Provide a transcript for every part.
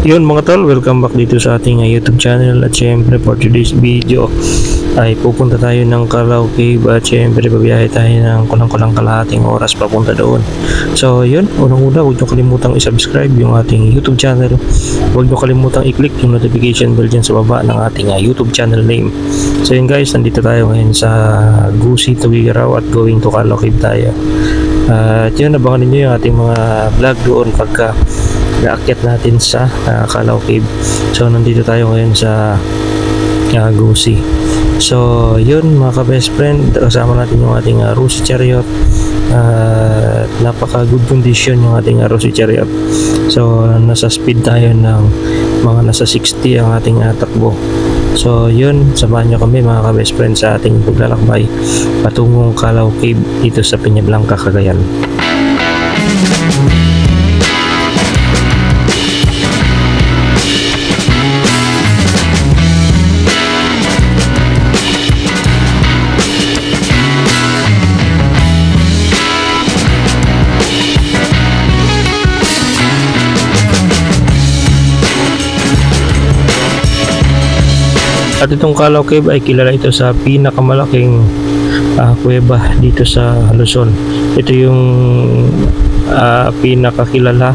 Yun mga tol, welcome back dito sa ating YouTube channel. At syempre for today's video ay pupunta tayo ng Calao Cave. At syempre babiyahe tayo ng kulang-kulang kalahating oras papunta doon. So yun, unang-una huwag nyo kalimutang i-subscribe yung ating YouTube channel. Huwag nyo kalimutang i-click yung notification bell dyan sa baba ng ating YouTube channel name. So yun guys, nandito tayo ngayon sa Gusi, Tugigaraw at going to Calao Cave tayo. At yun, abangan ninyo yung ating mga vlog doon pagka naakyat natin sa Calao Cave. So nandito tayo ngayon sa Gusi. So yun mga ka-best friend, kasama natin yung ating Rusi Chariot. Napaka good condition yung ating Rusi Chariot. So nasa speed tayo ng mga nasa 60 ang ating takbo. So yun, samahan nyo kami mga ka-best friend sa ating paglalakbay patungong Calao Cave dito sa Peñablanca, Cagayan. At itong Calao Cave ay kilala ito sa pinakamalaking kuweba dito sa Luzon. Ito yung pinakakilala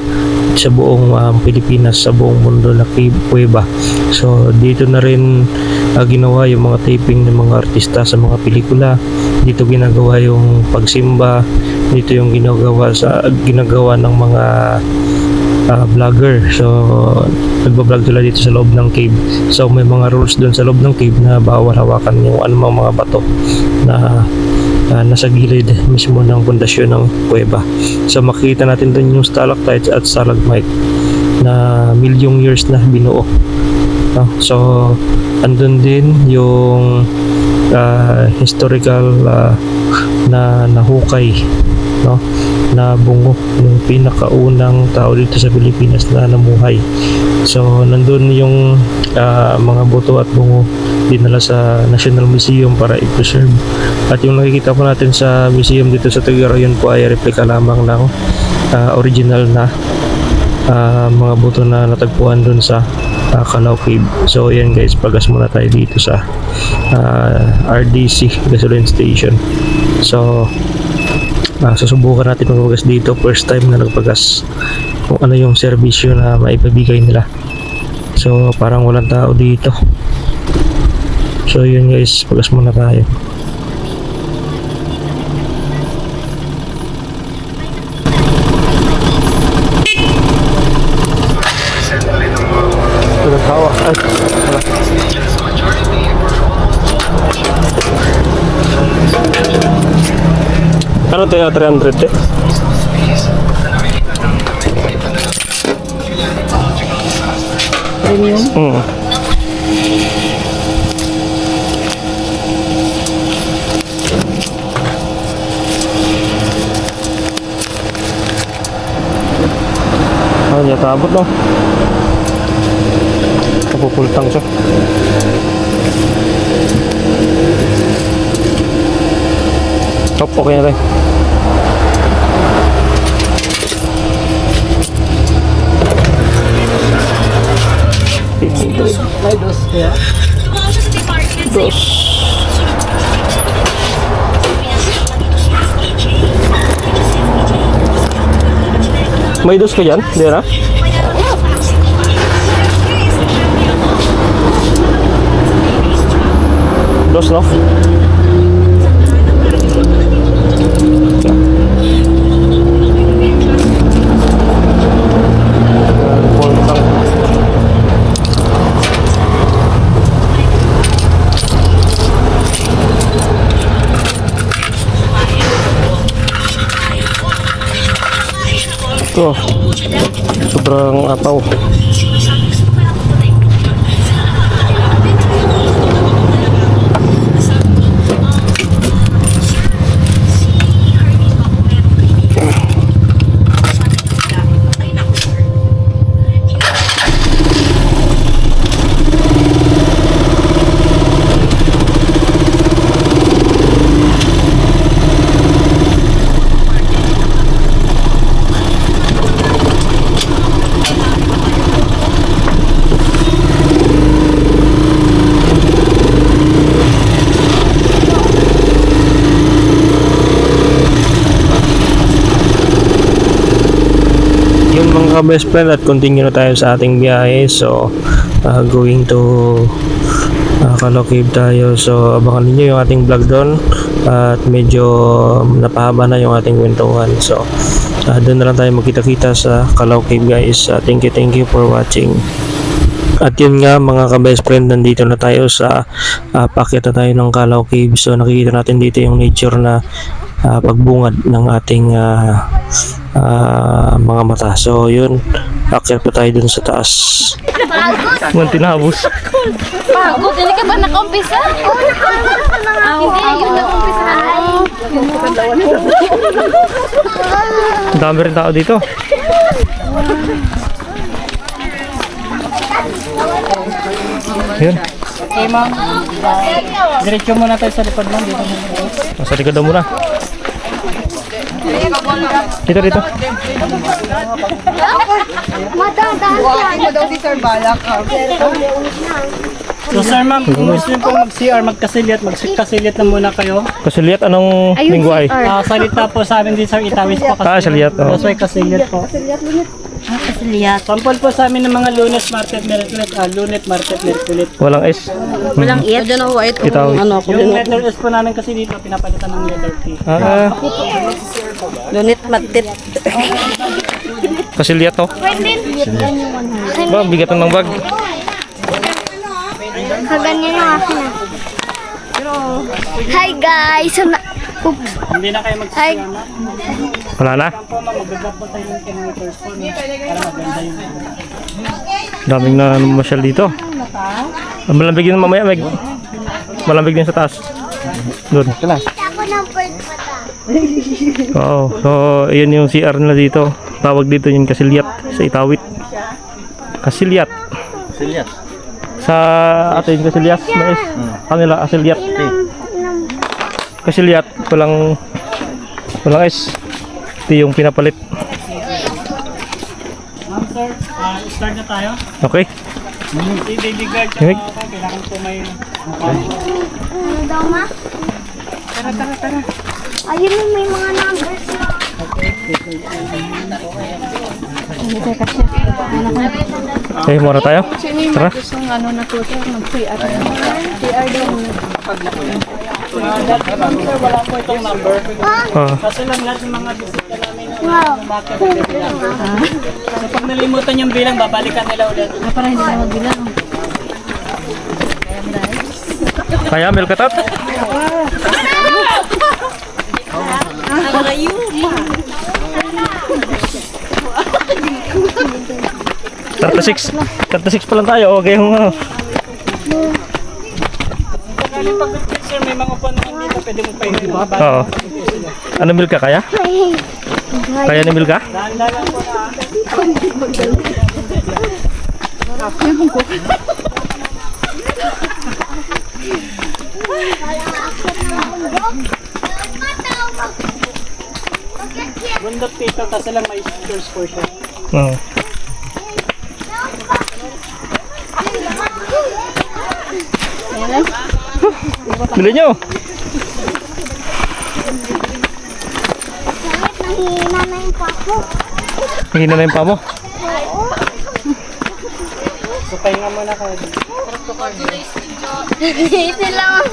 sa buong Pilipinas, sa buong mundo na kuweba. So dito na rin ginawa yung mga taping ng mga artista sa mga pelikula. Dito ginagawa yung pagsimba. Dito yung ginagawa ng mga vlogger. So nagbablog sila dito sa loob ng cave. So may mga rules doon sa loob ng cave na bawal hawakan yung anumang mga bato na nasa gilid mismo ng pundasyon ng kuweba. So makikita natin doon yung stalactites at stalagmite na milyong years na binuo. So andun din yung historical na nahukay, no, na bungo ng pinakaunang tao dito sa Pilipinas na namuhay. So nandun yung mga buto at bungo dinala sa National Museum para i-preserve. At yung nakikita po natin sa museum dito sa Tugigaraw, yun po ay replika lamang ng original na mga buto na natagpuan dun sa Calao Cave. So yan guys, pagas muna tayo dito sa RDC gasoline station. So susubukan natin magpagas dito. First time na nagpagas, kung ano yung serbisyo na maipabigay nila. So parang walang tao dito. So yun guys, pagas muna tayo. Ano tayo 300 eh? Premium? Niya tabot no? Kapupultang siya. Okay na tayo. May dos kaya? Dos. May dos ka dyan? Di na? Dos no? Oh, sobrang apaw. mga best friend, at continue na tayo sa ating biyahe. So going to Calao Cave tayo. So abangan niyo yung ating vlog doon, at medyo napahaba na yung ating kwentuhan. So doon na lang tayo magkita-kita sa Calao Cave guys. Thank you for watching. At yun nga mga ka-best friend, nandito na tayo sa paakyat na tayo ng Calao Cave. So nakikita natin dito yung nature na pagbungad ng ating mga mata. So yun, akyat pa tayo dun sa taas. Ngang tinabos. Pagod, hindi ka ba naka-umpisa? Hindi, yun naka-umpisa na. Ang dami rin tao dito. Yun. Okay, ma'am. Diretso muna tayo sa likod, ma'am. Dito muna. Sa likod daw muna. Dito. So, sir, ma'am, kung gusto niyo po mag-CR, magkasilyat na muna kayo. Kasilyat, anong linggo ay? Salita po sa amin din, sir, Itawis po. Kasilyat. Oh. That's why kasilyat po. Kasiliat. Sample po sa amin ng mga Lunes, Martes, Miyerkules. Lunes, Martes, Miyerkules. Walang S. Walang it. Diyan ako white. Itaw. Yung letter S po namin kasi dito, pinapalitan ng letter T. Lunit matit. Kasilyat to. Ba, bigatan ng bag. Kaganyan yung akin. Hi guys! Hindi na kayo Hi. mag-CR, ma'am. Wala na. Po, ma'am, mag-drop po tayo ng kilometers po. Para maganda yung Daming na masyal dito. Malamig din mamaya. Malamig din sa taas. Doon. Ako ng first mata. Oo. So, yun yung CR nila dito. Tawag dito yung Kasilyat sa Itawit. Kasilyat. Sa atin Kasilyas na is. Kanila Kasilyat. Kasilyat. Walang S. Ito yung pinapalit. Ma'am, sir, start na tayo. Okay. Si Daily Guard, Himig. kailangan po may Ano daw ma? Tara. Ayun yung may mga numbers na. Okay, muna tayo. Tara. wala po itong number. Ah. Kasi lang lahat ng mga bisita namin Wow. umakit na bilang. So pag nalimutan yung bilang, babalikan nila ulit. Para hindi na magbilang. Kaya, Melkatat. Alayo. 36 pa lang tayo. Okay, yung Galing pag sir, may mga upuan dito, pwede mo pa yung mga bata. Oo. Ano, Milka? Kaya? Kaya ni Milka? Dahan-dahan po na. Bundok dito kasi lang may first portion. Oo. Bili nyo. Nahihina na yung pako. Hihina na yung pa mo. So pahinga muna kayo. Ito lang.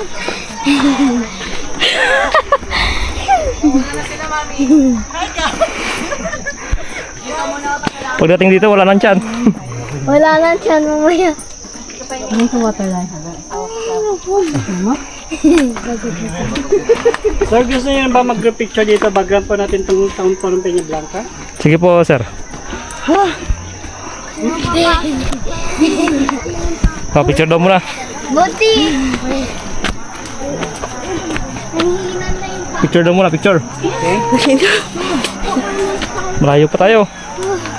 Pagdating dito, wala nang tiyan. Wala na dyan mamaya. Ano yung waterline? Sir, gusto niyo ba mag-group picture dito? Background po natin itong taon po ng Peña Blanca. Sige po, sir. Picture daw muna. Buti! Nahihina na yung pako. Picture daw muna, picture. Okay. Malayo pa tayo.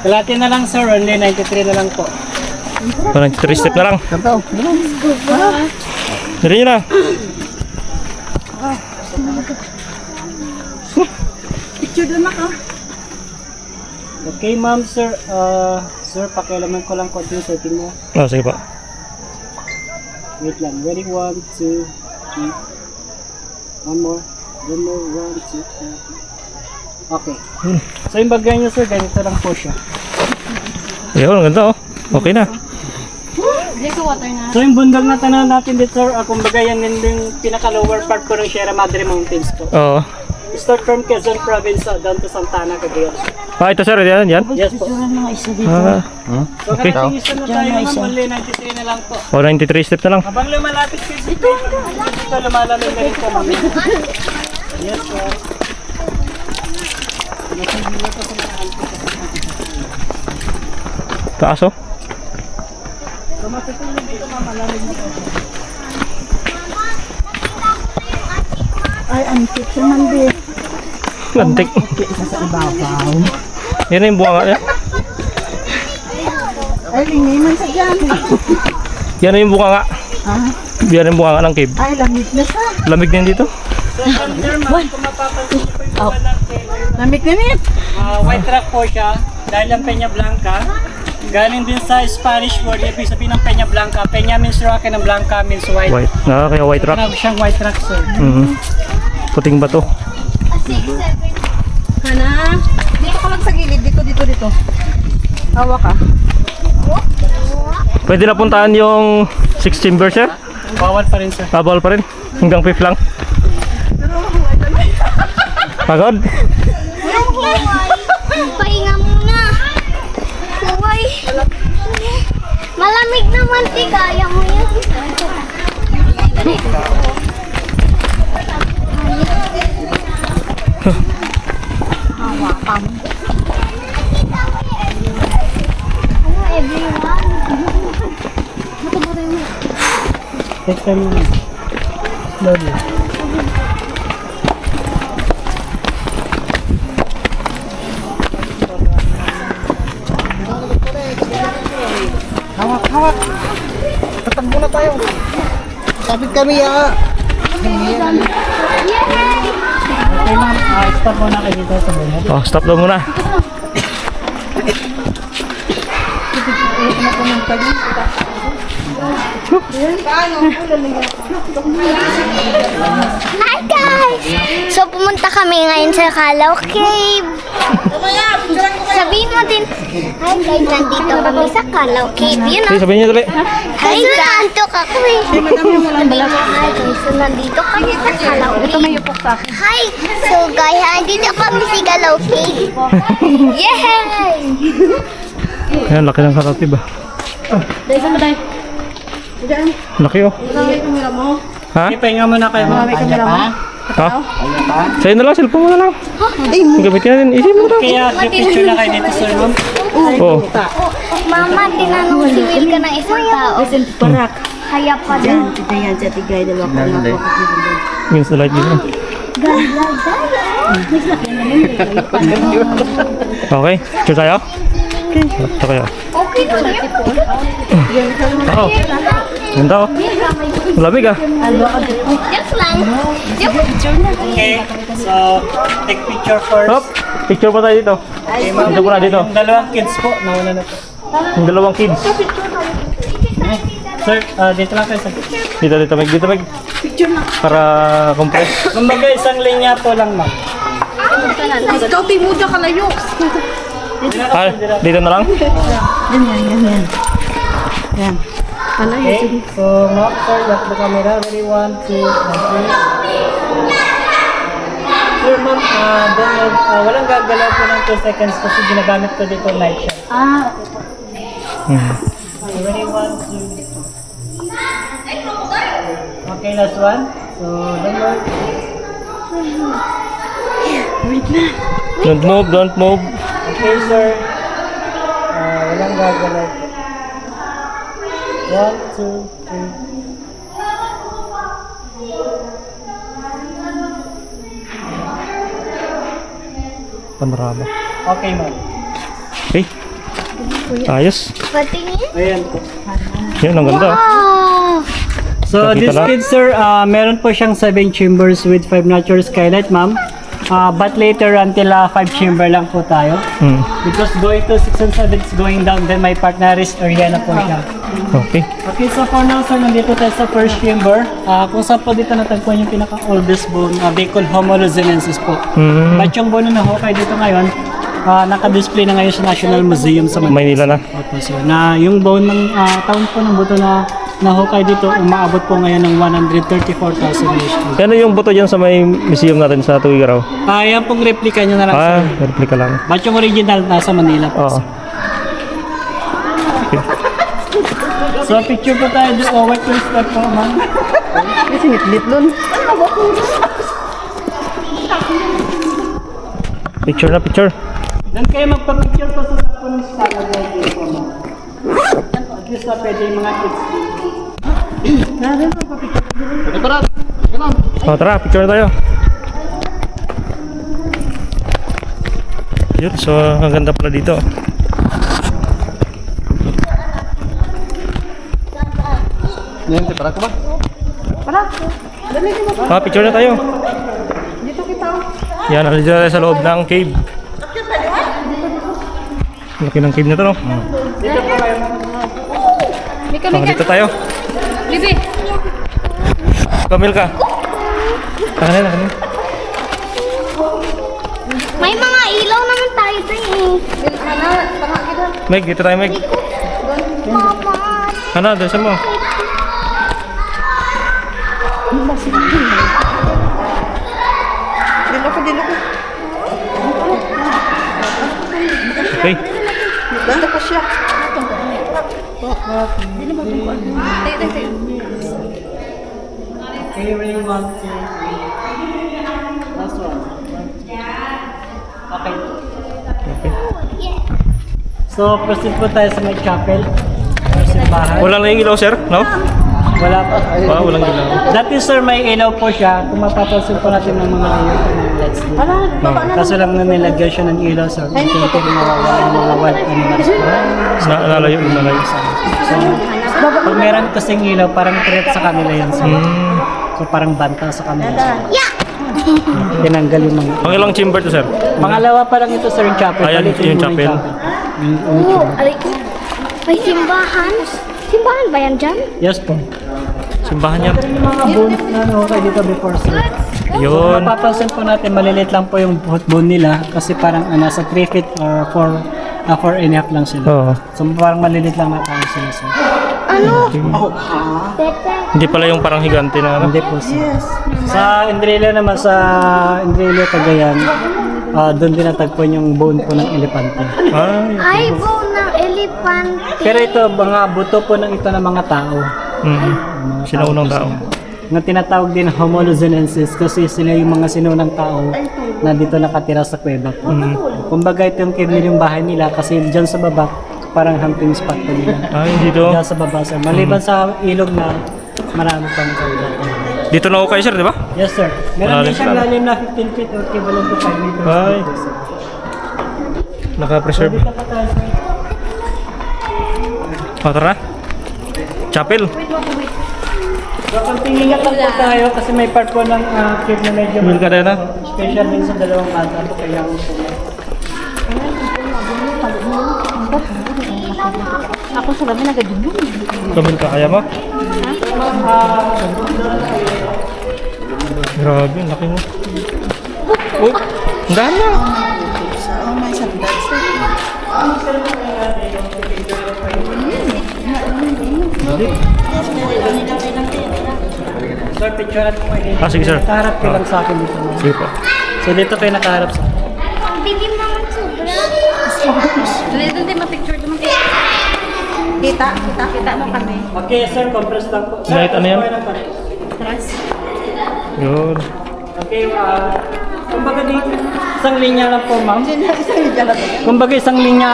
Kalati na lang sir, only 93 na lang po. Parang 3 step na lang. Dali nyo na. Okay ma'am, sir. Sir, pakialaman ko lang konti yung setting mo. Oh, sige po. Wait lang. Ready? 1, 2, 3. One more. 1, 2, 3. Okay. So yung bagay niyo sir, ganito lang po siya. Ayun, ang ganda oh. Okay na. So yung bundok na tanaw natin dito sir, kumbaga yan din yung pinaka-lower part po ng Sierra Madre Mountains po. Oo. Start from Quezon Province down to Santa Ana, Cagayan. Ah, ito sir, yan. Yes po. Ah, So karating isa na tayo ma'am, only 93 na lang po. 93 step na lang. Habang lumalapit kayo sa dito, lumalamig na rin po ma'am. Yes sir. Taas oh. So matutulog dito ma'am, malamig na po. Ay, antik naman din. Lantik. Isa sa ibabaw. Yan na yung bunga niya. Ay, lingay man sa dyan. Yan na yung bunga nga. Ah, Yan na yung bunga nga ng cave. ay, lamig na sa. Lamig na yan dito. So from there ma'am, kung mapapansin niyo po yung walang Lamig na nit. white rock po siya, dahil ang Peña Blanca. Galing din sa Spanish word, ibig sabihin ng Peña Blanca. Peña means rock and ang Blanca means white. White. Kaya white rock. Tinawag siyang white rock sir. Puting bato. Hana, dito ka lang sa gilid. Dito. Hawa ka. Pwede na puntahan yung 6 chambers sir. Bawal pa rin sir. Bawal pa rin. Hanggang 5 lang. Pagod? Pahinga muna. Huway. Malamig naman, ti. Kaya mo yan. Hawakan. Hello, everyone. Take time muna. Slowly. Hawak. Tatakbo na tayo. Sabit kami ya. Okay ma'am, stop muna kayo dito sa bunod. Oh, stop daw muna. Hi guys! So pumunta kami ngayon sa Calaw Cave. Sabihin mo din, hi guys, nandito kami sa Calaw Cave. Yun Okay, sabihin niyo tuloy. Hi guys, nandito kami. Hi guys, so nandito kami sa Calaw Cave. Ito may upok sa akin. Hi! So guys, nandito kami sa Calaw Cave. Yay! Ayan, laki ng karate ba? Laki oh. Ha? Okay, pahinga muna kayo ma'am. Ha? Sa'yo na lang, cellphone mo na lang. Gamitin natin, isip mo na. Kaya picture na kayo dito sir ma'am. Oo. Mama, tinanong si Will ka ng isang tao. Parak. Kaya pa din. Yan, sa tigay. Dalawa ko na po. Means the light dito. Okay, picture tayo? Ito kayo. Okay na yun. Oo. Ganda oh. Malamig ah. Just lang. Okay, so take picture first. Hop, picture pa tayo dito. Okay ma'am. Dito muna dito. Yung dalawang kids po, nauna na po. Yung dalawang kids. Sir, dito lang kayo sir. Dito, Meg. Para compress. Kumbaga isang linya po lang ma'am. Ikaw, timuda ka layo. Ah, dito na lang? Yan. Okay, so ma'am sir, lock the camera. Ready, 1, 2, 3. Sir ma'am, walang gagalaw po ng 2 seconds kasi ginagamit ko dito light shot. Ready, 1, 2. Okay, last one. So, don't work. Don't move. Okay, sir. Walang gagalaw po. 1, 2, 3. Panorama. Okay, ma'am. Okay. Ayos. Patingin. Ayan po. Yan, ang ganda. Wow! So, Nakita this lang. kid, sir, meron po siyang 7 chambers with 5 natural skylight, ma'am. But later, until 5 chamber lang po tayo. Because going to 6 and 7 is going down, then my partner is area na po siya. Okay. Okay, so for now, sir, nandito tayo sa first chamber. Kung saan po dito natagpuan yung pinaka-oldest bone, they call Homo luzonensis po. But yung bone na hukay dito ngayon, naka-display na ngayon sa National Museum sa Manila. Maynila na. Opo, sir. Na yung bone ng taon po ng buto na nahukay dito, umaabot po ngayon ng 134,000 years old. Ano yung buto dyan sa may museum natin sa Tuigaraw? Yan pong replica nyo na lang, Ah, sir. replica lang. But yung original nasa Manila po. Oo. sir. So, picture po tayo doon. Oh, wait, please, step po, ma'am. Sinitlit nun. Picture na, picture. Doon kayo magpa-picture po sa sakpo ng salad dito po, ma'am. At least na pwede yung mga kids dito. Oh, tara, picture na tayo. Yun, so ang ganda pala dito. Yan, para ka ba? Picture na tayo. Dito kita. Yan, nandito tayo sa loob ng cave. Laki ng cave na to, no? Mika, Dito tayo. Bibi. Kamil ka. Kanina. May mga ilaw naman tayo dun eh. Meg, dito tayo, Meg. Mama. Ano, doon mo. Dilo ko. Okay. Basta pa siya. Okay, ring 1, 2, 3. Last one. Okay. Okay. So, proceed po tayo sa may chapel. Or simbahan. Wala na yung ilaw, sir? No? Wala pa. Walang ilaw. Dati sir, may ilaw po siya. Kung mapapansin po natin ng mga ilaw po ng lights dito. Kaso lang na nilagyan siya ng ilaw sir. Hindi ko mawawala yung mga wild animals po. Nalayo. So, pag meron kasing ilaw, parang threat sa kanila yun sir. So, parang banta sa kanila sir. Tinanggal yung mga... Ang ilang chamber to, sir? Pangalawa pa lang ito sir, yung chapel. Ayan, Balikin yung mo chapel. Oh, aray ko. May simbahan. Simbahan ba yan dyan? Yes po. Simbahan yan. Yung mga bones na okay dito before sir. Yun. Mapapansin po natin, maliliit lang po yung bone nila kasi parang nasa 3 feet or 4 and a half lang sila. Oo. So parang maliliit lang na tayo sila sir. Ano? Tete. Hindi pala yung parang higante na ano. Hindi po sir. Sa Indrelio naman, sa Indrelio, Cagayan, doon din natagpuan yung bone po ng elepante. Ay. Ay, bone ng elepante. Pero ito, mga buto po ng ito ng mga tao. Sinaunang tao. Na tinatawag din Homo-luzinensis kasi sila yung mga sinunang tao na dito nakatira sa kuweba po. Kumbaga ito yung cave nila, yung bahay nila kasi dyan sa baba parang hunting spot po nila. Ay, dito. Dyan sa baba sir. Maliban sa ilog na marami pang kuweba po. Dito na ako kayo, sir, di ba? Yes sir. Meron Malalim din siyang pala. lalim na 15 feet or equivalent to 5 meters. Ay. dito, sir. So Naka-preserve. dito pa tayo sir. O, tara. Chapel. So continue lang po tayo kasi may part po ng cave na medyo Kamil ka din na. special din sa dalawang kanta po kaya Ako sa gabi nagadugong. Kamil ka, kaya mo? Grabe, ang laki mo. Oh, ang dami na. Sir, picture natin po dito. Sige, sir. Nakaharap ka lang sa akin dito. ma'am. Sige po. So dito kayo nakaharap sa akin. Dilim naman sobra. Dito din ma-picture naman. Kita mo kami. Okay, sir, compress lang po. Sir, Right, ano yan? okay lang pa. Yun. Okay, kumbaga dito, isang linya lang po, ma'am. Kumbaga isang linya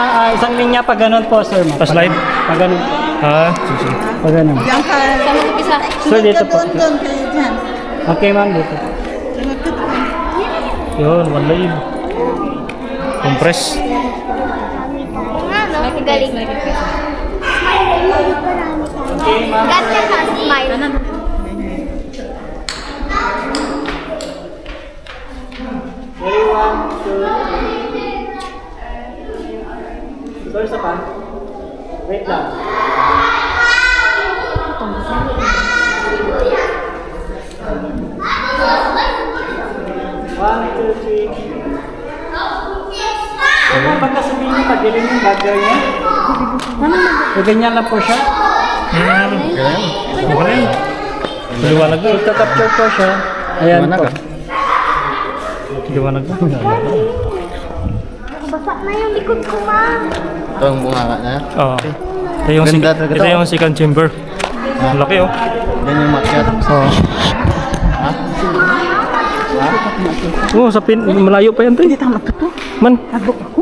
pa ganun po, sir, ma'am. Pa-slide? Pa ganun. Sige. Pa ganun. Sa mag-upisa. Sir, dito po. Okay, ma'am, dito. Yun, one live. Compress. Ano? Galing. Okay, ma'am. Ganda ka, smile. Ready, 1, 2, 3. Sir, isa pa. Wait lang. One, two, three. bagger niya. So, ganyan lang po siya. Liwanag na. Ito capture po siya. Ayan po. Liwanag na. Basa na yung likod ko, ma. Ito ang bunganga na. Oo. Ganda talaga Ito to. yung second chamber. Ang laki oh. Yan yung makyat. Oo. Oh, sa malayo pa yan to. Hindi tama to. Man. Habok ako.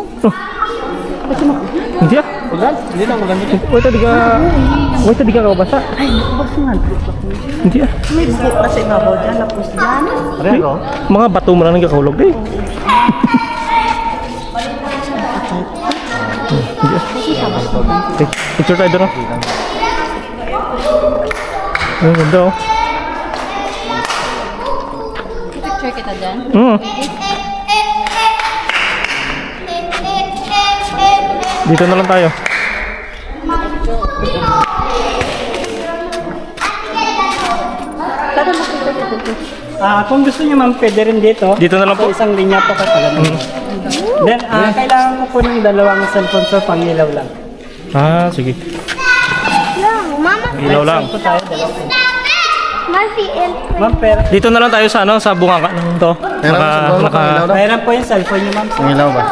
Hindi ah. Ugan? Hindi na maganda. Wait, tadi ka basa. Ay, basta nga. Hindi ah. May buko kasi nga po dyan, lapos dyan. Pareho? Mga bato mo lang nagkakahulog eh. Hindi ah. Okay, picture tayo doon oh. Ang ganda oh. Picture kita dyan. Dito na lang tayo. Kung gusto niyo ma'am, pwede rin dito. Dito na lang po. So, isang linya po kapag ganun. Then, kailangan ko po ng dalawang cellphone sir, pang ilaw lang. Ah, sige. Mama, Ilaw lang. Po tayo, dalawa po. Masi, Ma'am, pera. Dito na lang tayo sa ano, sa bunganga ng to. Meron sa bawah pang ilaw daw. Mayroon po yung cellphone niyo ma'am. Ang ilaw ba?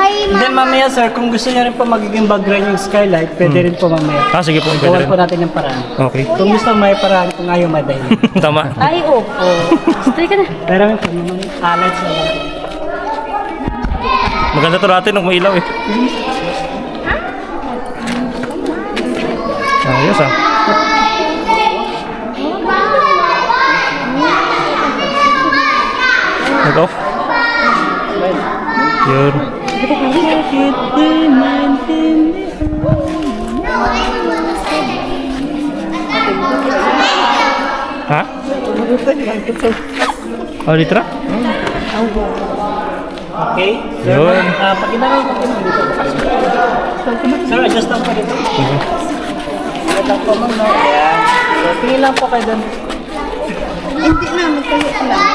kay Then mamaya sir, kung gusto niyo rin po magiging background yung skylight, pwede rin po mamaya. Ah, sige po, pwede Gawan rin. po natin yung paraan. Okay. Kung gusto may paraan, kung ayaw madahil. Tama. Ay, opo. Stay ka na. Pero yung pag highlights na lang. Maganda to natin nung may ilaw eh. Ayos ah. Nag-off. Yun. Ha? Oh, litra? Okay? Sir, Yun. pag-inaral ko po dito. Sir, adjust lang po dito. Sige. Adjust lang po ma'am, no? Ayan. So, tingin lang po kayo doon. Hindi na, magkayo lang.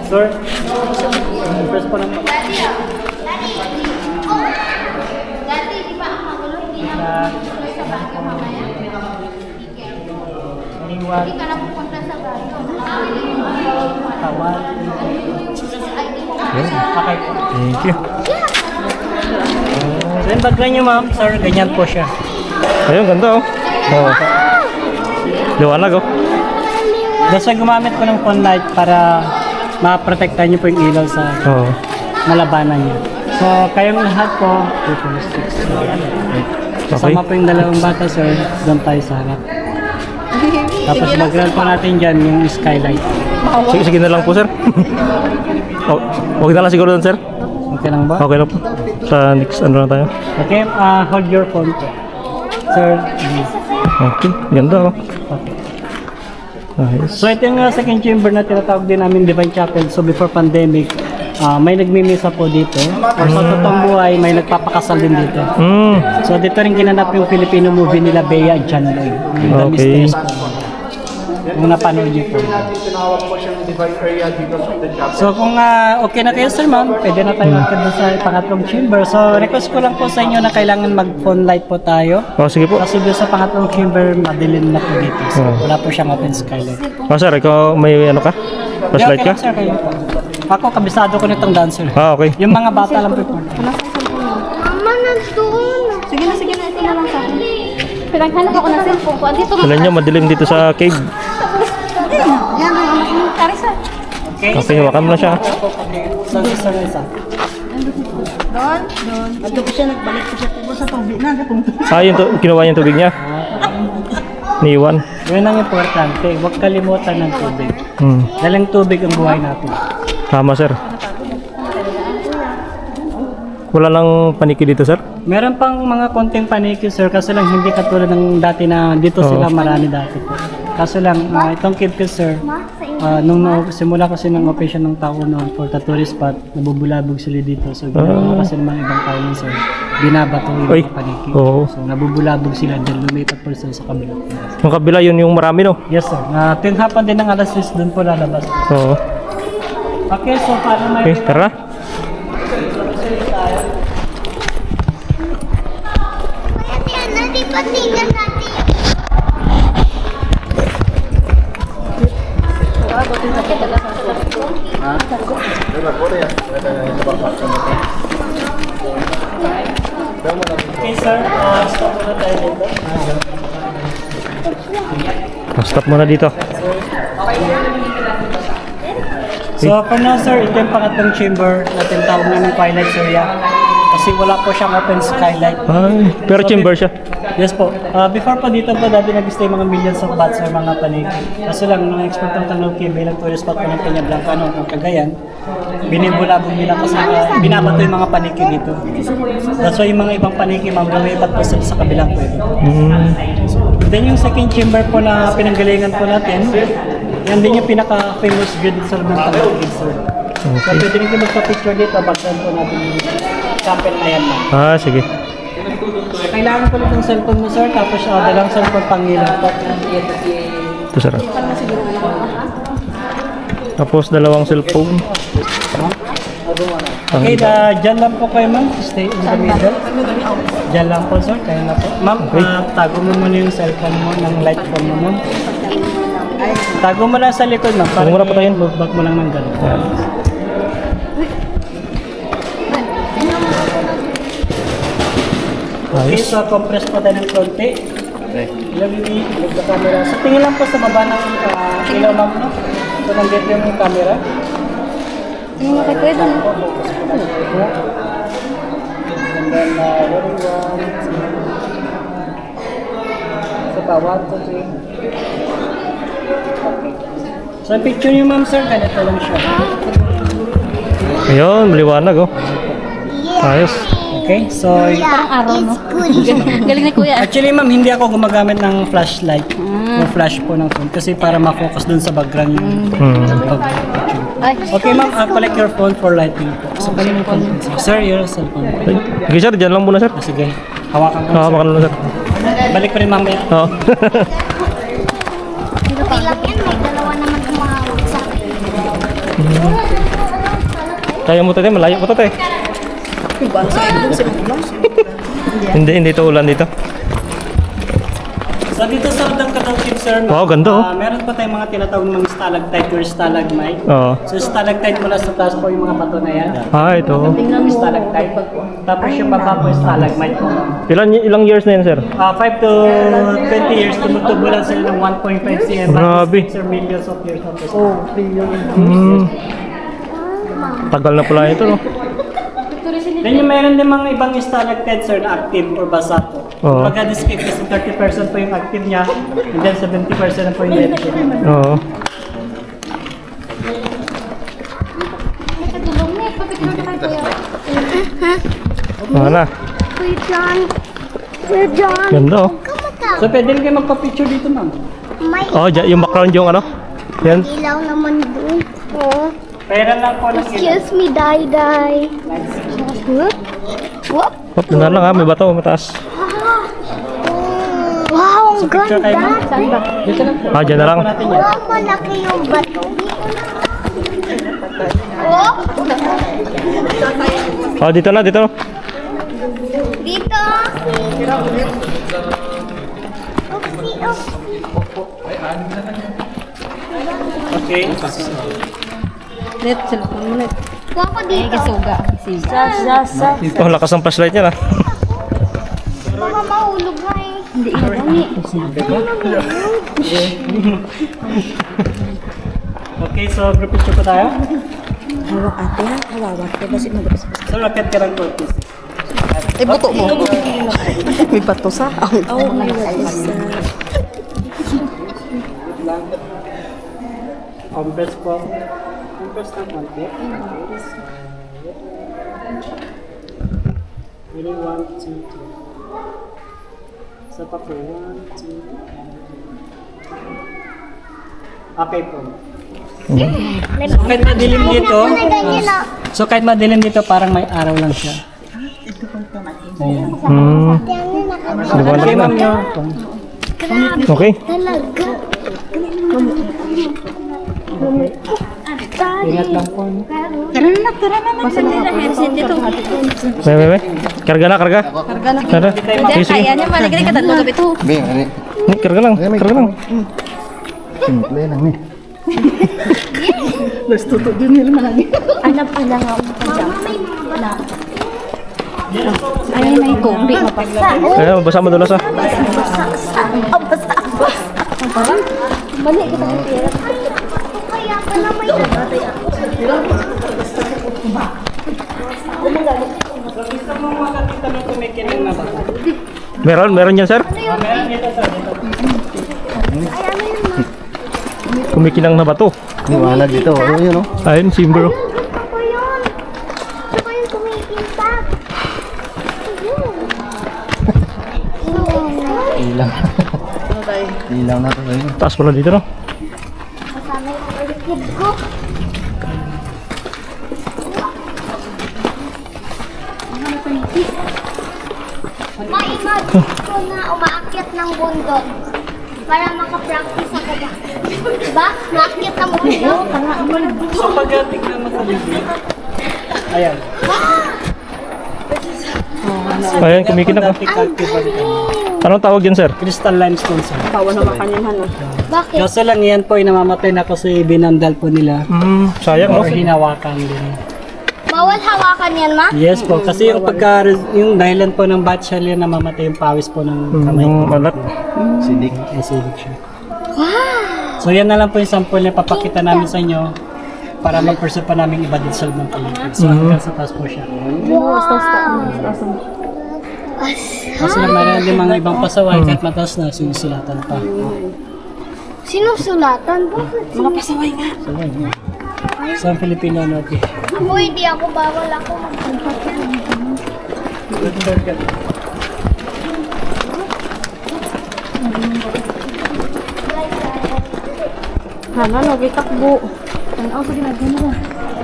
Sir, first po lang po. Dati, di ba ang magulo, hindi na sa bago mamaya? Hindi ka na pupunta sa bago. Tawad. Yun. Okay po. Thank you. So, yung background niyo ma'am, sir, ganyan po siya. Ayun, ganda oh. Oh. Liwanag oh. Basta gumamit ko ng phone light para ma-protektan niyo po yung ilaw sa Oo. malabanan niyo. So, kayong lahat po, 2, 4, 6, 7, 8. Kasama po yung dalawang bata, sir. Doon tayo sa harap. Tapos background po natin dyan yung skylight. Sige, sige na lang po sir. Oh, okay na lang siguro doon sir. Okay lang ba? Okay lang po. Sa next ano na tayo. Okay, hold your phone po. Sir, Okay, ganda oh. okay. Nice. So ito yung second chamber na tinatawag din namin Divine Chapel. So before pandemic, may nagmimisa po dito. Or sa totoong buhay, may nagpapakasal din dito. So dito rin ginanap yung Filipino movie nila Bea at John Lloyd. Yung The Okay. Mysterious po. Kung napanood niyo po. Tinawag po siyang divine area because of the chapel. So kung okay na kayo sir ma'am, pwede na tayo magkanda sa pangatlong chamber. So request ko lang po sa inyo na kailangan mag-phone light po tayo. Oh, sige po. Kasi doon sa pangatlong chamber, madilim na po dito. So, Oh. wala po siyang open skylight. Oh sir, ikaw may ano ka? Flashlight Okay ka? lang, sir, kayo po. Ako, kabisado ko nitong dancer. Ah, okay. Yung mga bata lang po. Mama, nandun. Sige na, ito na lang sa akin. Pinaghanap ako ng cellphone ko. Andito Alam nyo, madilim dito sa cave. Yan ang anak ni Carissa. Okay? Okay, hawakan mo na siya. So, isa na isa. Ato ko siya, nagbalik ko siya sa tubig na. Ah, yun to, kinuha niya yung tubig niya. Niwan. Yun ang importante. Huwag kalimutan ng tubig. Dahil ang tubig ang buhay natin. Tama sir. Wala lang paniki dito sir? Meron pang mga konting paniki, sir, kasi lang hindi katulad ng dati na dito sila marami dati po. Kaso lang, itong cave ko, sir, nung simula kasi ng operation ng tao noon for the tourist spot, nabubulabog sila dito. So, ginawa kasi ng mga ibang tao nun, sir, binabato yung Oy. mga paniki. Oo. So, nabubulabog sila dahil lumipat po sila sa kabila. Yung kabila yun yung marami no? Yes, sir. Tuwing hapon din ng alas 6, doon po lalabas. Oo. Okay, so paano may... Okay, tara na. Daddy, patingnan natin. Okay, sir. Stop muna tayo dito. Stop muna dito. So, for now, sir, ito yung pangatlong chamber na tinatawag namin twilight area. Kasi wala po siyang open skylight. Ay, pero chamber siya. Yes po. Before po dito po, dati nag-stay mga millions of bats or mga panig. Kaso lang, nung expert ng Tanuki bilang tourist spot po ng Peña Blancano ng Cagayan, binibulabog nila kasi binabato yung mga paniki dito. That's why yung mga ibang paniki, ma'am, lumipat po sila sa kabilang pwede. Then yung second chamber po na pinanggalingan po natin, yan din yung pinaka-famous view dito sa loob ng Tanuki, sir. So pwede rin kayo magpa-picture dito, baksan po natin yung chapel na yan, ma'am. Ah, sige. Kailangan ko lang yung cellphone mo, sir, tapos dalang cellphone pangilan po. Ito, sir. Tapos dalawang cellphone. Okay, dyan lang po kayo, ma'am. Stay in the middle. Dyan lang po, sir. Kaya na po. Ma'am, tago mo muna yung cellphone mo ng light phone mo, ma'am. Tago mo lang sa likod, ma'am. Tago mo na po tayo. Back mo lang ng gano'n. Okay, so compress po tayo ng konti. Ilagay the camera. So tingin lang po sa baba ng ilaw, ma'am, no? So nandito yung camera. Tingnan mo kay Kuya doon. And then, rolling 1, 2. So pa, 1, 2, 3. So picture niyo, ma'am, sir, ganito lang siya. Ayun, maliwanag, oh. Ayos. Okay, so Parang araw, no? It's good. Galing ni Kuya. actually, ma'am, hindi ako gumagamit ng flashlight o flash po ng phone kasi para ma-focus dun sa background yung pag-picture. Ay, Okay, ma'am, collect your phone for lighting po. So, kanina yung phone, sir. Sir, your cellphone. Sige, sir. Diyan lang muna, sir. Sige, hawakan ko. Ah, sir. baka lang, sir. Balik ko rin mamaya. Oo. Okay lang yan, may dalawa naman umahawag sa akin. Kaya mo tayo, malayo mo tayo. Hindi ito ulan dito. So, dito sa Udang Katawkib, sir, Wow, ganda, oh. meron pa tayong mga tinatawag mga stalactite or stalagmite. Oo. So, stalactite mula sa taas po yung mga bato na yan. Ah, ito. Tingnan mo stalactite. Tapos yung baba po yung stalagmite po. Ilang years na yan, sir? 5 to 20 years, tumutubo lang sila ng 1.5 cm. Grabe. Sir, millions of years na po. Oh, billions. Tagal na pala ito, no? Then yung mayroon din mga ibang stalactites, sir, na active or basa po. Oo. Pagka describe kasi 30% po yung active niya, and then 70% na po yung negative. Oo. Wala. Kuya John. Kuya John. Ganda, oh. Kamusta? So pwede rin kayo magpa-picture dito, ma'am. May Oh, yung background yung ano? Yan. ilaw naman doon. Oh. Pera lang po lang sila. Excuse me, Day. Whoop. Whoop. Hop, doon na lang, ha. May bato, mataas. Wow, ang Picture kayo, ma'am. ganda. Saan ba? Dito lang po. Ah, dyan na lang. Po natin yan. Wow, malaki yung bato. Oh, Oh, dito na, dito. dito. Okay. net, cellphone mo net. Kuha ko Ay, dito. kasuga. Siga. Oh, lakas ang flashlight niya, ha. Mama, mahulog na eh. Hindi inani. Okay, so group picture po tayo. Hawak ate ha. Hawak ko kasi mag-usap. So, raket ka lang po. Ay, buto mo. May bato sa. Oh, may bato sa. Compress po. Compress ng konti. Really 1, 2, 3. Isa pa po. 1, 2. Okay po. So kahit madilim dito, so kahit madilim dito parang may araw lang siya. Liwanag Okay, na. ma'am, yun. Okay. Talaga. Ingat lang po. Tara na. Pasal nila. Meron dito. May. Karga na, karga. Karga na. Tara. Hindi, Sige, sige. kaya niya. Maligay ka tatlo gabi to. Be, ano? Karga lang, karga lang. Simple lang ni. Alam nga. Ay, may tubig. Mapasa. Kaya, mabasa madulas ah. Mali kita ng pera. Kaya pala may Meron yan, sir. Kumikinang na bato. Niwalag dito. Ano yun, no? Ayun, simber. Ako yun. Ako yung kumikintab. Ilang. Ilang na to. Ayun. Taas pala dito, no? Kasama yung ulikid ko. Ma-imagine ko na umaakyat ng bundok para makapractice ako ba? Diba? Maakyat ng bundok. So pag tignan mo sa bibig, ayan. Ayan, kumikinang ah. Anong tawag yan, sir? Crystal limestone sir. Bakit? Kaso lang yan po ay namamatay na kasi binandal po nila. Sayang, no? Or hinawakan din. Bawal hawakan yan, ma? Yes po, kasi yung dahilan po ng batch yan namamatay yung pawis po ng kamay ko. Malat. Sidik. Acidic siya. So yan na lang po yung sample na papakita namin sa inyo para mag-pursue pa namin iba din sa loob ng paligid. So hanggang sa taas po siya. Kasi mayroon din mga ibang pasaway kahit mataas na sinusulatan pa. Sinusulatan? Bakit? Mga pasaway nga. Sa Filipino natin. Ako hindi ako bawal ako mag-contact. Hana, nagkitakbo. Ano sa ginagawa?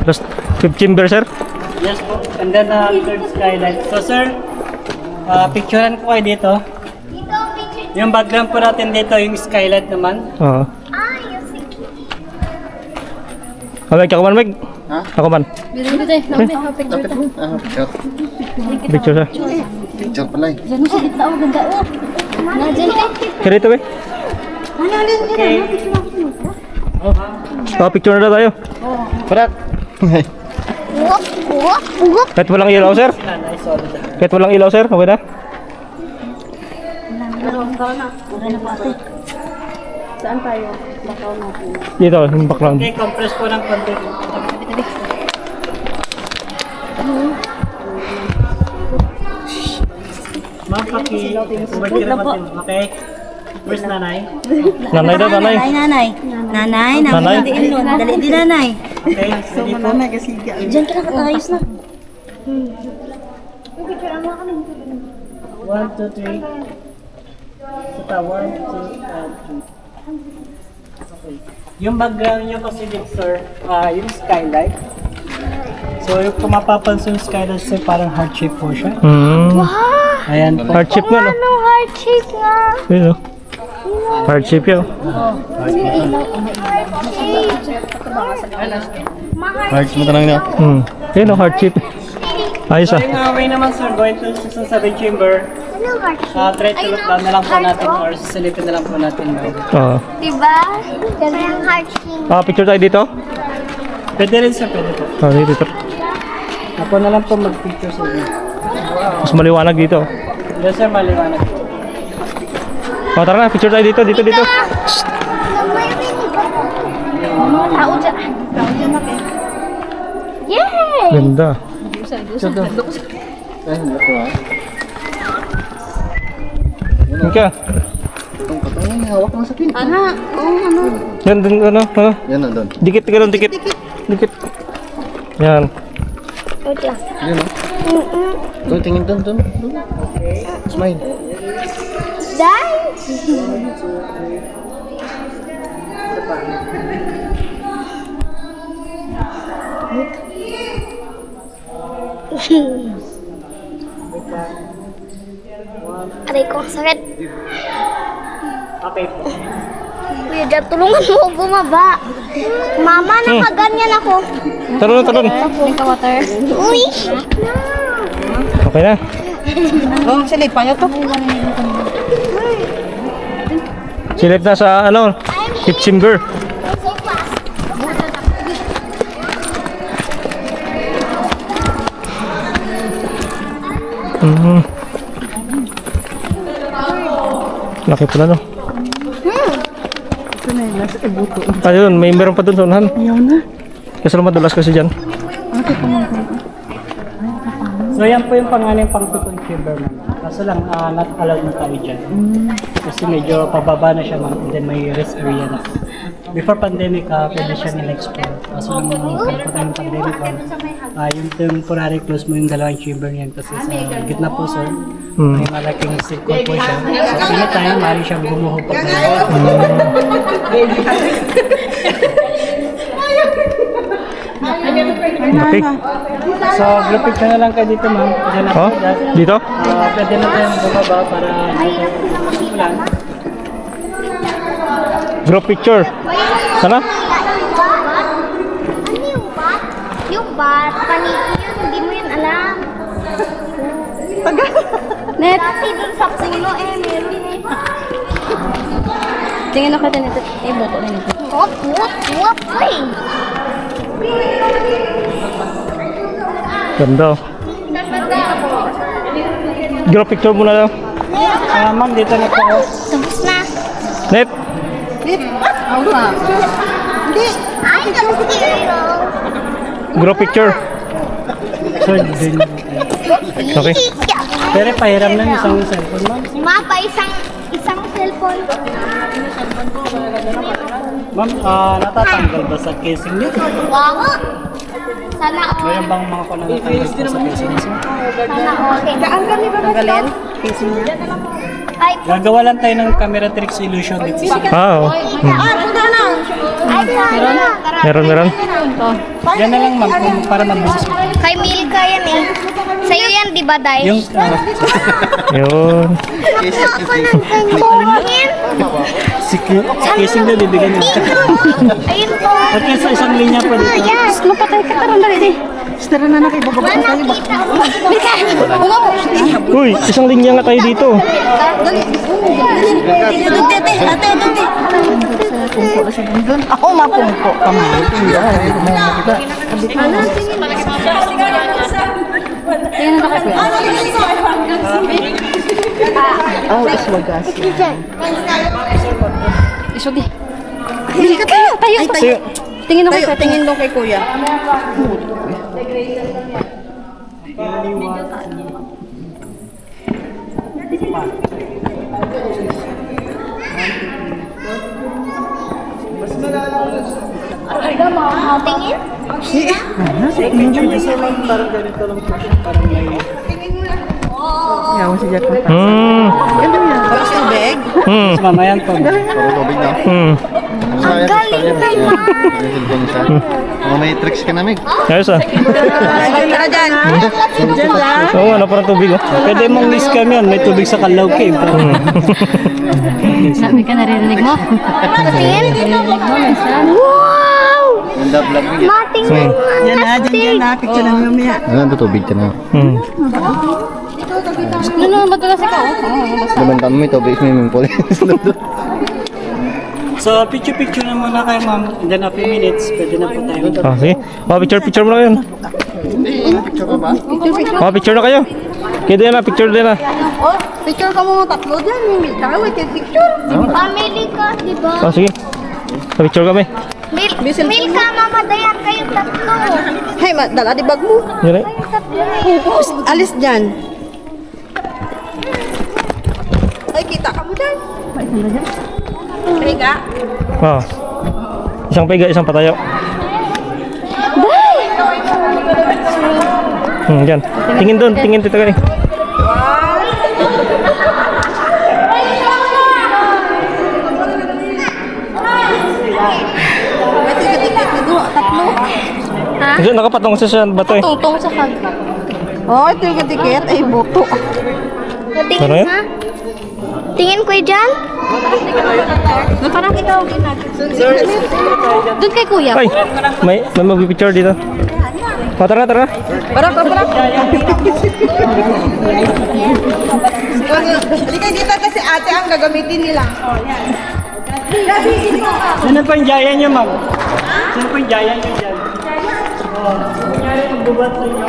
Last 5 chamber, sir? Yes po. And then third skylight. So sir, picturean ko kayo dito. Dito ang picture. Yung background po natin dito, yung skylight naman. Oo. Yung sige. Meg, ako man, Meg. Ha? Ako man. Dito, namin ang picture ta. Picture. Picture, sir. Picture pala eh. Diyan mo sa gitna, oh, ganda, oh. Na, dyan, eh. Kaya dito, eh. Okay. Oh, picture na tayo. Parat. Uwak, uwak, uwak. Kahit walang ilaw, sir. Nice, solid. Kahit walang ilaw, sir. Okay na? Saan tayo? Bakaw natin. Dito, yung background. Okay, compress po ng konti. Ma'am, over here naman yun. Okay? Where's nanay? Nanay daw, nanay. Nanay. Nanay, Nanay? Dali din, nanay. Okay, ready po? Diyan ka nakatayos na. 1, 2, 3. Kita, 1, 2, and 3. Okay. Yung background nyo kasi dito, sir, yung skylight. So, kung mapapansin yung skylight, sir, parang heart shape po siya. Ayan po. Heart shape nga, no? Anong heart shape nga? Yun, no? Heart shape yun. Hearts mo tanong niya. Yun, no? Heart shape. Ayos, ah. So, yung way naman, sir, going to 7 chamber. Anong heart shape? Try to look down na lang po natin or sisilipin na lang po natin. Oo. Diba? Parang heart shape. Picture tayo dito. Pwede rin, sir, pwede po. Dito. Ako na lang po mag-picture sa inyo. Mas maliwanag dito. Yes, sir, maliwanag po. Tara na, picture tayo dito, dito. Tao dyan. Yay! Ganda. Ay, ito ah. Yan ka. Itong katong hawak mo sa pin. Yan, dun, ano. Yan na doon. Dikit. Yan. Wait lang. Yan o. Doon, tingin doon. Smile. Dai! Aray ko, ang sakit. Okay po. Kuya Jad, tulungan mo ako bumaba. Mama, nakaganyan ako. Talon. Drink ka water. Uy! Okay na. Oh, silipan niyo to. Silip na sa ano, hip chamber. Laki pala no. Ayun, may meron pa dun sa unahan. Kasi lang madulas kasi dyan. So yan po yung pangalan pang second chamber ma'am. Kaso lang, not allowed na tayo dyan. Kasi medyo pababa na siya ma'am, and then may rest area na. Before pandemic, pwede siya nila-explore. Kaso lang, kalapatan ng pandemic yung temporary close mo yung dalawang chamber niyan kasi sa gitna po sir, may malaking circle po siya. So anytime, maaari siyang bumuho po. Okay. So, glupit ka na lang kayo dito ma'am. Diyan na Oh, po dyan. dito? Pwede na tayong bumaba para ulan. Group picture. Sana? Ano yung bat? Yung bat, paniki yun, hindi mo yun alam. Net, Kasi dun sa puno meron eh. tingin ako ito nito. Eh, buto na nito. Wop, wop, wop, ay. Ganda. Group picture muna daw. Ma'am, dito na po. Tapos na. Net. Ay, nag-zero. Group picture. So, din. Okay. Pero pahiram lang isang cellphone ma'am. Mapa, isang cellphone. Ma'am, natatanggal ba sa casing niyo? Wow. Sana all. Mayroon bang mga pananatanggal po sa casing niyo? Sana all. Ang kami ba tanggalin? Ay, Gagawa lang tayo ng camera tricks illusion dito. Oo. punta na. Ay, sana. Meron. Yan na lang ma'am, kung para mabilis mo. Kay Milka yan eh. Sa'yo yan, di ba, Day? Yung, Yun. Ako ng ganyan. si casing na bibigyan niyo. Ayun po. At least sa isang linya pa dito. Yes. Mapatay ka parang dali. Tara na kayo, bababa Wala tayo. kita. Mika! Umapo! Uy, isang linya nga tayo dito. Ako mapumpo. Kamay. Tingnan na kayo. Oh, iswagas. Isugi. Bili ka tayo! Tayo! Tayo. Tingin ako Tayo, tingin doon kay kuya. Tingin? Parang ganito lang po siya. Parang may... Yawa si Jack. Tapos tubig? Mama yan po. Ang galing naman. May tricks ka na, Meg. Ayos ah. Tara dyan. Dyan lang. Oo, ano parang tubig oh. Pwede mong scam yan. May tubig sa Kalaw Cave. Sabi ka, naririnig mo? Tingin? Naririnig mo, minsan. Wow! Ganda vlog mo yan. Matingnan mo. Dyan na, dyan na. Picture na mamaya. Ano, tubig ka na. Ano, madalas ikaw? Oo, Naman kami, may tubig, swimming pool. So, picture na muna kayo, ma'am. And then, a few minutes, pwede na po tayo. Ah, sige. Oh, picture mo na yun. Picture pa ba? Oh, picture na kayo. Kaya din na, picture din na. Oh, picture ka mo tatlo dyan. Tara, wait, picture. Family ka, di ba? Oh, sige. Picture kami. Milka, Mama Dayan, kayong tatlo. Hey, dala di bag mo. Yun eh. Alis dyan. Ay, kita ka mo dyan. Higa. Oh. Isang pega, isang patayo. Dyan. Tingin doon, tingin dito kayo. Diyan, nakapatong kasi siya bato eh. tungtong sa kag. Oh, ito yung tiket. Ay, buto. Ano Tingin yan? ha? Tingin ko dyan? Parang ikaw. Doon kay kuya. Ay, may magpipicture dito. Tara, tara. Halika dito kasi ate ang gagamitin nila. Sino po yung jaya niyo, ma'am? Sino po yung jaya niyo dyan? Kunyari magbubat sa inyo.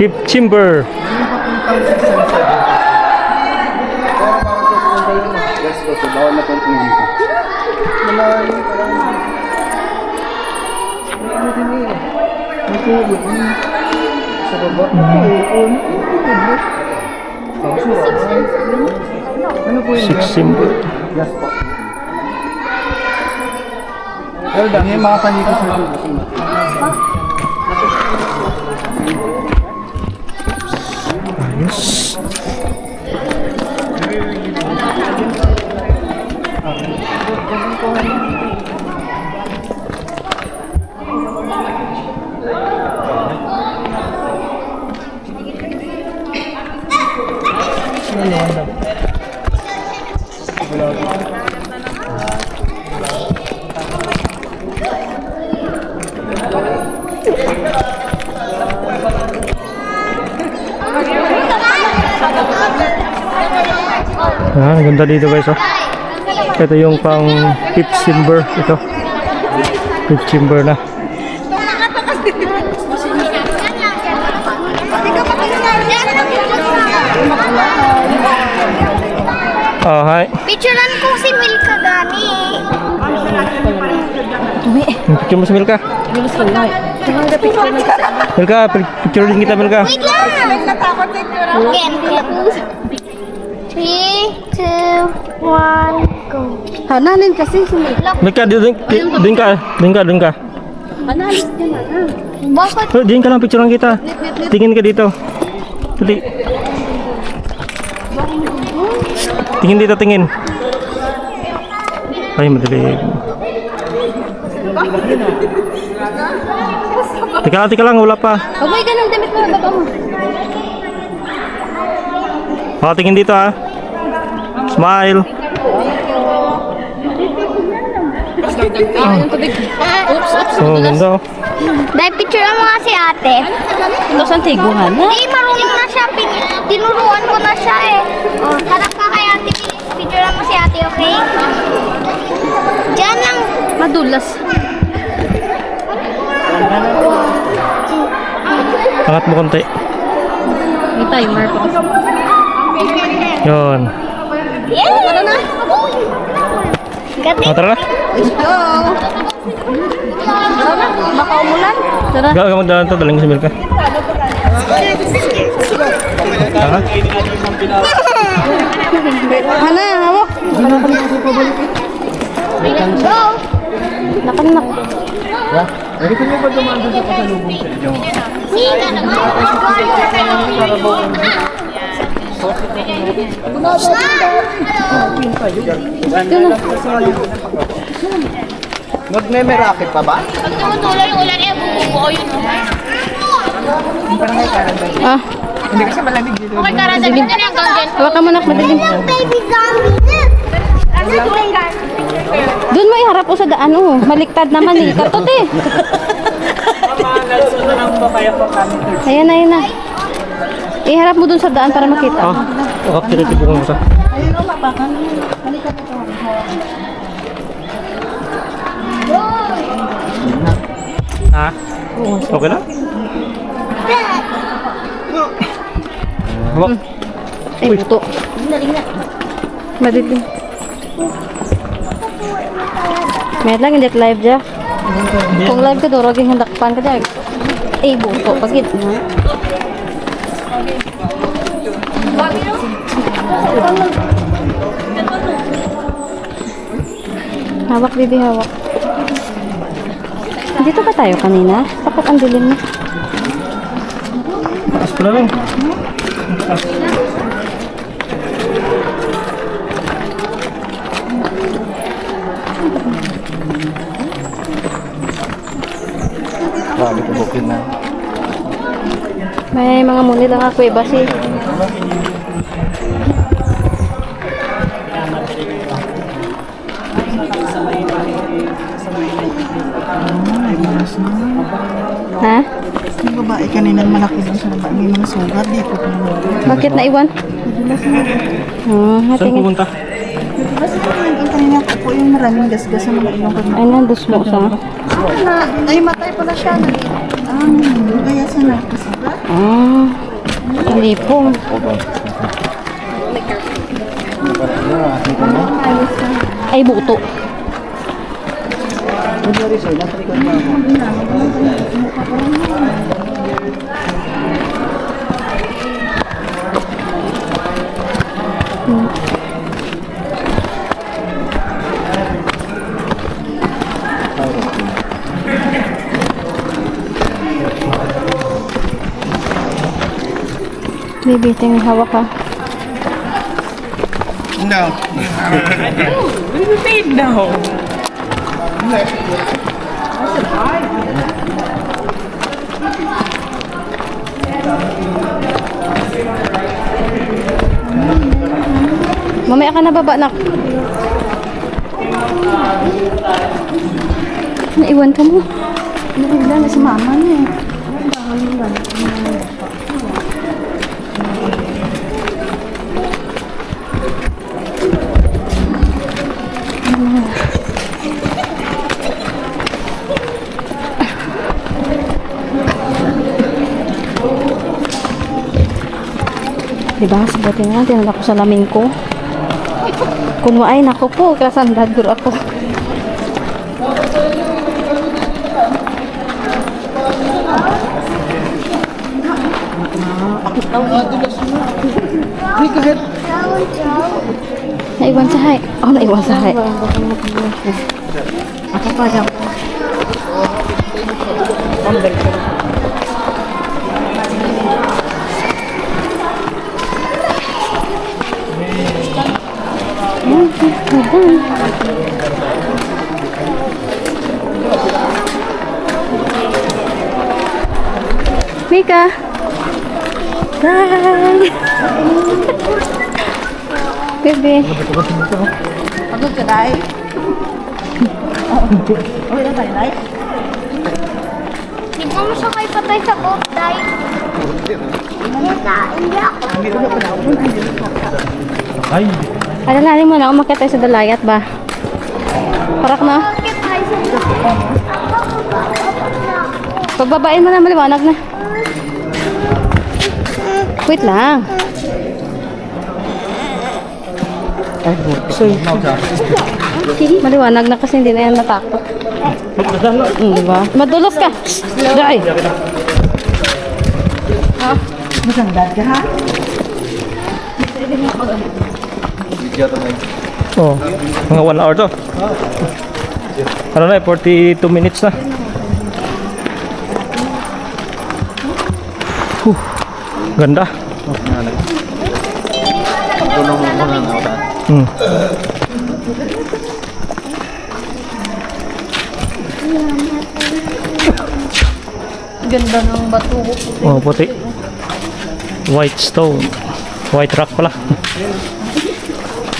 Fifth chamber. Let's go to bawal na konting dito. Sa baba. Ano po yun? Sixth chamber. Yes po. Well done. May mga panikot sa dito. Ayos. Ah, ang ganda dito guys, oh. Ito yung pang fifth chamber ito. Fifth chamber na. Oh, hi. Picturean ko si Milka gani. Picture mo si Milka. Milka, picture din kita, Milka. Wait lang. Again. 3, 2, 1, go. Hananin kasi si Milka. Milka, din ka. Hananin ka na. Bakit? Oh, diyan ka lang, picturean kita. Tingin ka dito. Tingin dito, tingin. Ay, madali. Tika lang, wala pa. Huwag mo ganun damit mo, baba mo. Oh, tingin dito ah. Smile. Oh, ganda oh. Dahil picturean mo nga si ate. Ito saan tiguhan? Hindi, marunong na siya. Tinuruan ko na siya eh. Oh, harap ka kay ate. Picturean mo si ate, okay? Diyan lang. Madulas. Angat mo konti. May timer pa. Yun. Yeah! Tara na. Gati. Oh, tara na. Baka umulan. Tara. Gawag magdalan to, daling ko si Milka. Ha? Hana, hawak. Go! Nakanak. Pwede nyo ba dumaan doon sa pasalubong sa inyo? Magme-merake pa ba? Pag tumutuloy yung ulan, bubuo yun. Ah, Hindi kasi malamig dito. Okay, karadagan na lang hanggang dyan. hawakan mo nak madilim. Baby zombie. Doon mo iharap o sa daan oh. Maliktad naman eh. Katot eh. Ayan na. Iharap mo doon sa daan para makita. Ah, titibungan mo sa. Ha? Okay na? Hawak. Ay, buto. Madilim. May lang hindi live dyan. Kung live ka doon, raging handakpan ka dyan. Eh, buto. Pagit na. Hawak, Bibi, hawak. Dito ba tayo kanina? Bakit ang dilim na? Taas pala lang. Grabe ko bukid na. May mga muni lang ako iba si. kanina malaki doon sa baba. May mga sugat dito. Bakit naiwan? Saan Tingin. pupunta? Ang kanina ko po yung maraming gasgas sa mga ilong ko. Ay, nandos mo sa. Ay, matay pala siya. Kaya sa nakasugat. Hindi po. Ay, buto. Baby, tingin hawak ka. No. Mamaya ka na baba, nak. Naiwan ka mo. Naiwan na si mama niya. Diba? Sabatin nga, tinanong ako sa lamin ko. Kuno ay, naku po, kasandad guro ako. Naiwan sa hay. Oh, naiwan sa hay. Ako pa dyan. Mika. Bye. Bebe. Pagod ka dahil. Okay na tayo, Nay. Hindi mo siya kayo patay sa boat, Day. Hindi ako. Ay, Alalahanin mo na, umakit tayo sa dalayat ba? Parak na. Bakit tayo sa boat? Pagbabain mo na, maliwanag na. Wait lang. Maliwanag na kasi hindi na yan natakot. Diba? Madulas ka. Day. Masandad ka, ha? oh, mga 1 hour to. Ano na, 42 minutes na. Ganda. Ganda ng bato. Oh, puti. White stone. White rock pala.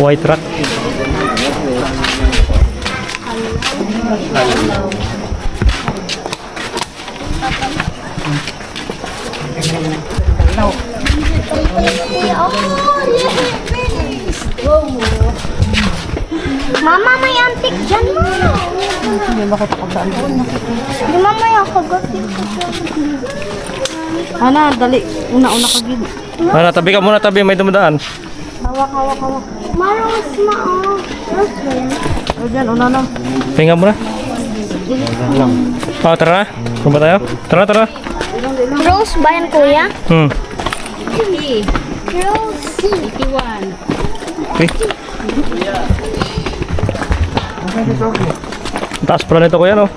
White rock. Mama, may antik dyan mo. Hindi makapagdaan doon. Di mamaya kagat dito. Ana, dali. Una-una ka gid. Ano, tabi ka muna, tabi. May dumadaan. Hawak. Maros mao. Rose ba yan? O dyan, una na. Pahinga muna. Oh, tara na. Kumpa tayo. Tara. Rose ba yan, kuya? Rose. Okay. Taas pala nito kuya, no?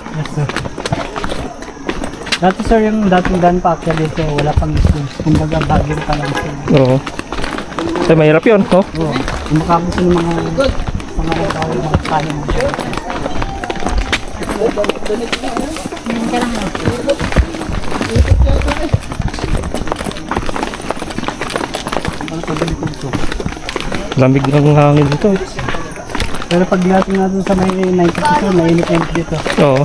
Dati sir, yung dating daan pa actually dito, wala pang issues. Kumbaga bagyo pa lang sir. Oo. Ay, mahirap yun, no? Oo. Kumakapos yung mga tao yung mga kaya mo. Lamig ng hangin dito. Pero pag natin natin sa may 90 mainit dito. Oo.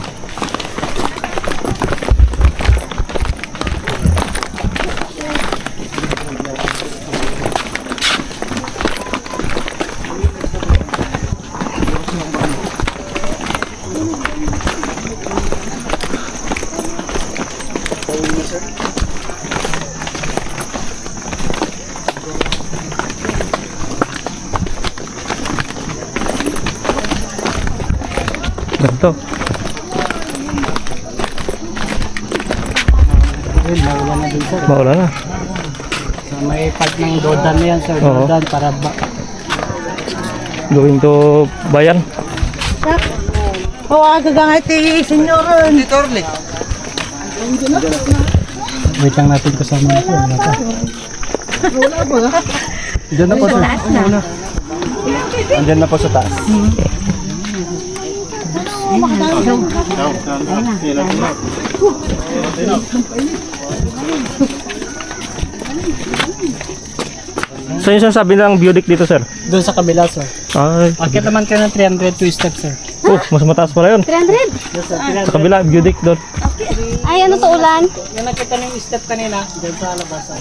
Ganito. Ayun, maulan na din sir. Maulan na. So may part ng Dodan na yan sir. Oo. Dodan para Going to bayan. Oo, agagangay ti senyor. Dito, Orly. wait lang natin kasama ito. Diyan na po sa Andiyan na po sa taas. So yung sinasabi ng view deck dito, sir? Doon sa kabila sir. Ay, Akit naman kayo ng 302 steps sir. mas mataas pala yun. 300? Yes sir, Sa kabila, view deck doon. Ay, ano to ulan? Yung nakita niyo yung step kanina, doon sa labasan.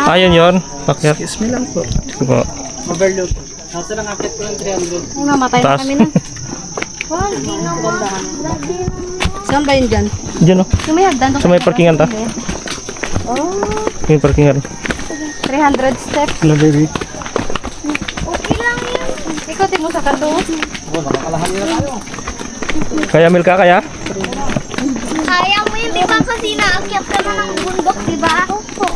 Ayun yun. Pakyat. Excuse me lang po. Sige po. Overlook. Nasa lang akit ko ng 300. Ay, mamatay na Taas. kami na. Saan ba yun dyan? Diyan o. Yung may hagdan. Sa may parkingan ta. May parkingan. 300 steps. Grabe. Ikutin mo sa kanto. Kaya Milka, kaya? Kaya mo yun, di ba? Kasi naakyat ka na ng bundok, di ba? Opo.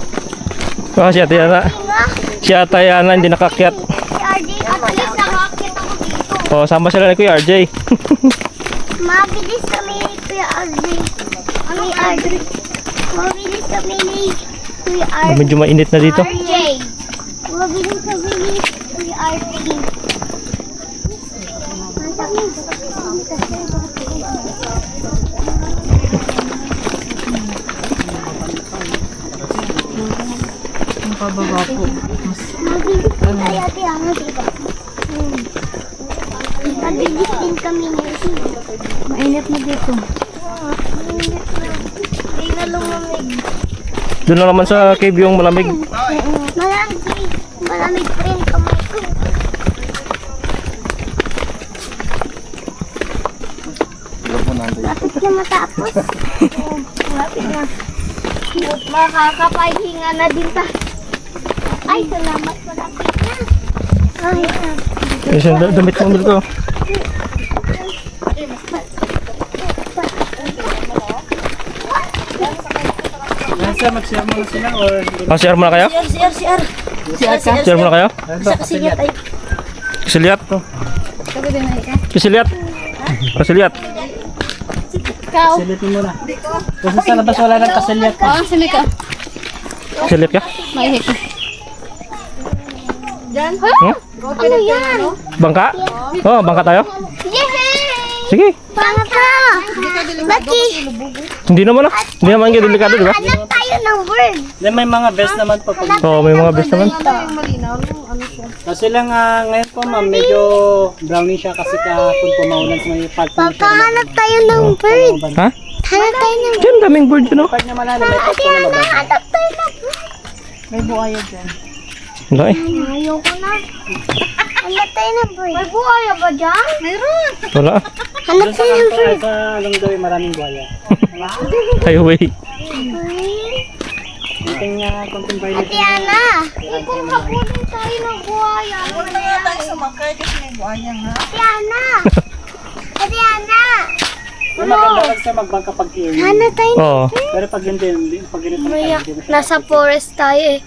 Oh, si Ate Yana. Nga, Si Ate Yana hindi nakakyat. si RJ, at least nakaakyat ako dito. Oh, sama sila ni Kuya RJ. Mabilis kami ni Kuya RJ. Kami RJ. Mabilis kami ni Kuya RJ. Medyo mainit na dito. RJ. Mabilis kami ni Kuya RJ. Mabilis kaya tiyama, diba? Mabilis din kami niya. Mainit na dito. Hindi na lumamig. Doon na naman sa cave yung malamig. Malamig. Malamig pa rin kamay ko. Lapit na matapos. Lapit na. Makakapahinga na din ta. Ay, salamat. Malapit na. Ay, Yung damit mo Milka. Sir, mag-share muna sila or Ah, share muna kayo? Share muna kayo? Kasiliat. Kasiliat. Kasiliat. Ikaw. silitin muna. Kasi sa labas wala nang kasalyat. Oo, sini ka. Kasiliat ka? Maihik. Hmm? ano yan? Bangka? Oh, bangka tayo? Yay! Sige. Bangka! Baki! Hindi naman ah. Hindi naman yung delikado, di ba? Hanap tayo ng bird. Then may mga best naman po. Oo, may mga best naman. Kasi lang ngayon po ma'am, medyo brownie siya kasi kahapon po maulan sa may part na Baka hanap tayo ng bird. Ha? Hanap tayo ng bird. Diyan, daming bird yun oh. part niya malalim, may part Ate po na Ana, mababa. hanap tayo ng bird. Wala eh. Ayoko na. Hanap tayo ng bird. May buhaya ba dyan? Meron. Wala ah. Hanap Doon sa tayo ng kanto, bird. sa Longdoy, maraming buhaya. Highway. Konting violet. Ate Ana, kung hapunin tayo ng buhaya. Wala na tayo sumakay kasi may buhaya nga. Ate Ana. Ate Ana. Yung maganda lang sa magbangka pag clear. Hanap tayo ng Oo. Pero pag hindi, pag ganito Umiyak. Nasa forest tayo eh.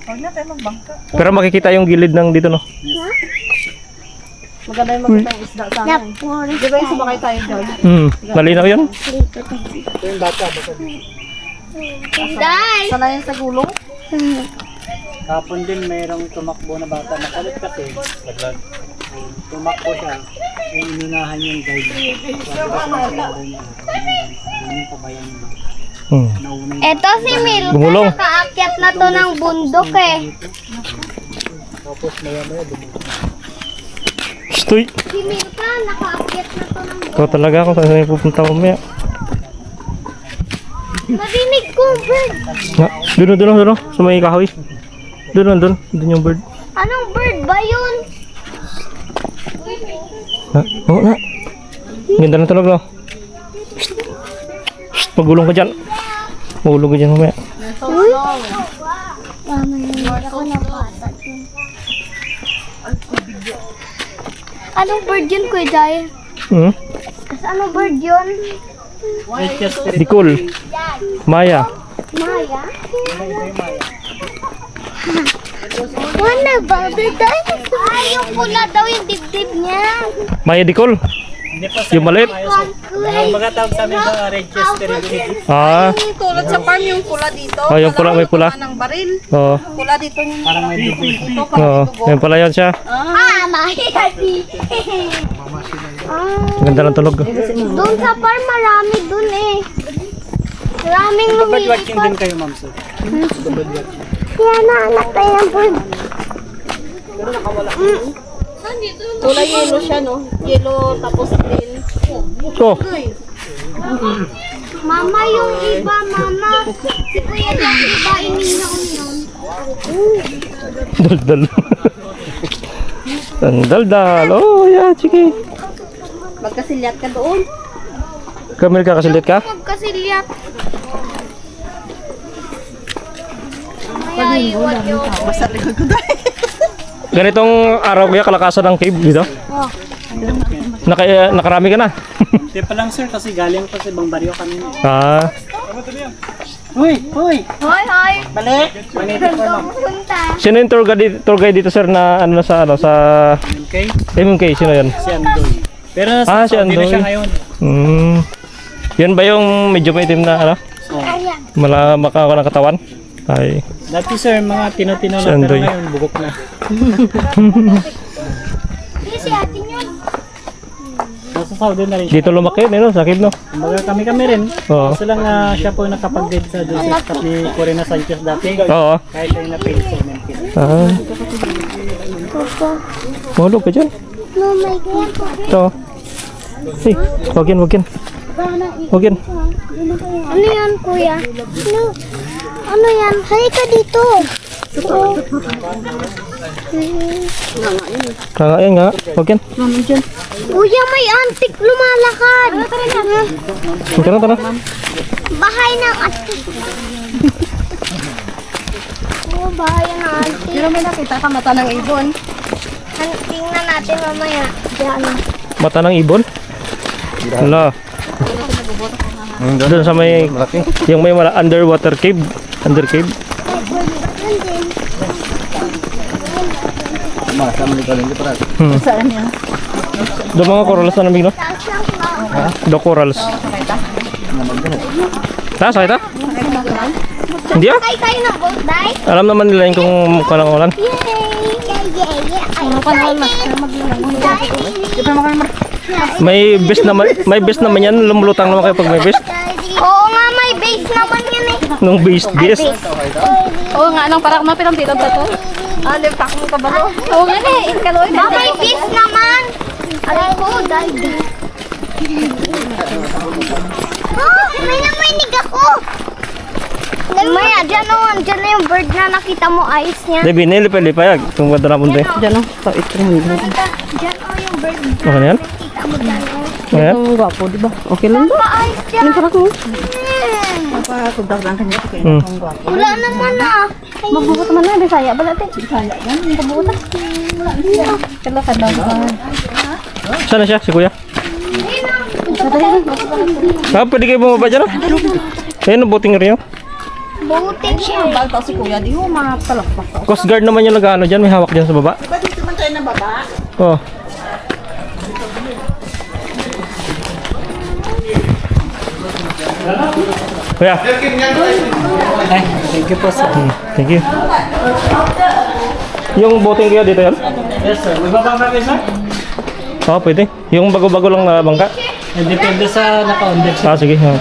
Huwag na tayo magbangka. Pero makikita yung gilid ng dito no. Maganda yung maganda yung isda sa Na amin. forest Di ba yung sumakay tayo dyan? Malinaw yan. yung bata. Dai! Sana yan sa gulong? Kapon din mayroong tumakbo na bata. Makulit kasi. Tumakbo siya. Yung inunahan yung guide. Yung pabayan niya. Nauna yung Eto si Milka, Gumulong. nakaakyat na to ng bundok eh. tapos maya dumulong. Stoy. Si Milka, nakaakyat na to ng Ikaw talaga kung saan pupunta ko mamaya. Marinig ko, bird. Doon. Sa may kahoy. Doon yung bird. Anong bird ba yun? Ha? Oo na. Ganda ng tunog no. Magulong ka dyan. Magulong ka dyan mamaya. Uy! Ako ng bata yun. Anong bird yun, Kuya Jai? Hmm? Ano bird yun? Dikul. Maya. Maya? Wala ba? Ay, yung pula daw yung dibdib niya. Maya Dikul. Hindi po sir. Yung maliit. Ang mga tawag sa amin sa Register City. Ah. Yung tulad sa farm, yung pula dito. Oh, yung pula, may pula. Ng baril. Oo. Pula dito yung Parang may dugo. dito. Oo. Yan pala yun siya. Mahirati. Ganda ng tunog. Doon sa farm, marami doon eh. Maraming Bird watching din lumilipad. kayo ma'am sir. Kaya naanak tayo ng bird. Kulay yellow siya, no? Yellow tapos green. Oh. Mama, yung iba, mama. Si Kuya yung iba, ininom yun. Daldal. Ang daldal. Oh, yeah, sige. Magkasilyat ka doon. Kamil ka, kasilit ka? Magkasilyat. Mamaya iwan yun. Basta likod ko dahil. Ganitong araw kaya kalakasan ng cave dito? Nakarami ka na. Hindi pa lang sir kasi galing pa sa ibang baryo kami. Ah, Uy! Uy! Hoy, hoy. Balik! Manito po ma'am. Punta. sino yung tour guide dito sir na ano sa Okay? MK? Sino yan? Si Andoy. Pero Ah, sa si Saudi na Andoy. siya ngayon. Yan ba yung medyo may itim na ano? Ayan. Maka ng katawan? Ay. Dati sir, mga tino-tino Si lang pero Andoy. ngayon bugok na. Hindi si atin yun. Nasa Saudi na rin siya. Dito lumaki, no? Sa cave, no? Kumbaga kami rin. Oo. Kasi lang siya po nakapag-date sa Joseph Cup ni Corina Sanchez dati. Oo. Kahit siya yung napili sa Memphis. Ah. Mahulog ka dyan. Oh my God. Ito. Hey, wag yan. Ano yan, kuya? Ano yan? Halika dito. Kaya nga, wag yan. Kuya, may antik lumalakad. Tara. Bahay ng antik. Oo, bahay ng antik. Pero may nakita ka mata ng ibon. Tingnan natin mamaya. Yan. Mata ng ibon. Hala. Doon sa may, yung may underwater cave. Under cave. Doon mga corals na namig, no? Do corals. Sakit ah? Hindi ah? Kay kayo ng boat, day? Alam naman nila yung kung kalang ulan. Yay! May best naman yan. Lumulutang naman kayo pag may best. Oo nga, may base naman yan eh. Nung best. Oo nga, anong parang mapirang dito ba to? Alip, takong ka ba? Oo nga eh, ikaloy na. May base naman. Aray ko, dahil. Oh, may namainig ako. Maya, dyan na yung bird na nakita mo, eyes niya. Debi, nilipay-lipay. Kung ganda na punta. Diyan o, sa itong Dyan yung bird na Ano yan? nakita mo dyan. Ayan. Ang gwapo, di ba? Okay lang ba? Eyes dyan. Ano parang ko? Pagkakagdag lang kanya. Hmm. Wala naman ah. Magbubuta man na, Bisaya ba natin? Bisaya yan, magbubuta. Kala ka daw. Saan na siya? Si kuya? Ah, pwede kayo bumaba dyan ah. Ayun, buting rin yun. Buting siya. Balta si kuya, di mo mapalakpak. Coast Guard naman yung nag-ano dyan. May hawak dyan sa baba. Diba dito man tayo na baba? Oh. Kuya. Ay, thank you po sir. Thank you. Yung boating kayo dito yan? Yes sir. Magbaba ba kayo sir? Oo, pwede. Yung bago-bago lang na bangka. Depende sa naka-on deck. Ah, sige. Oh.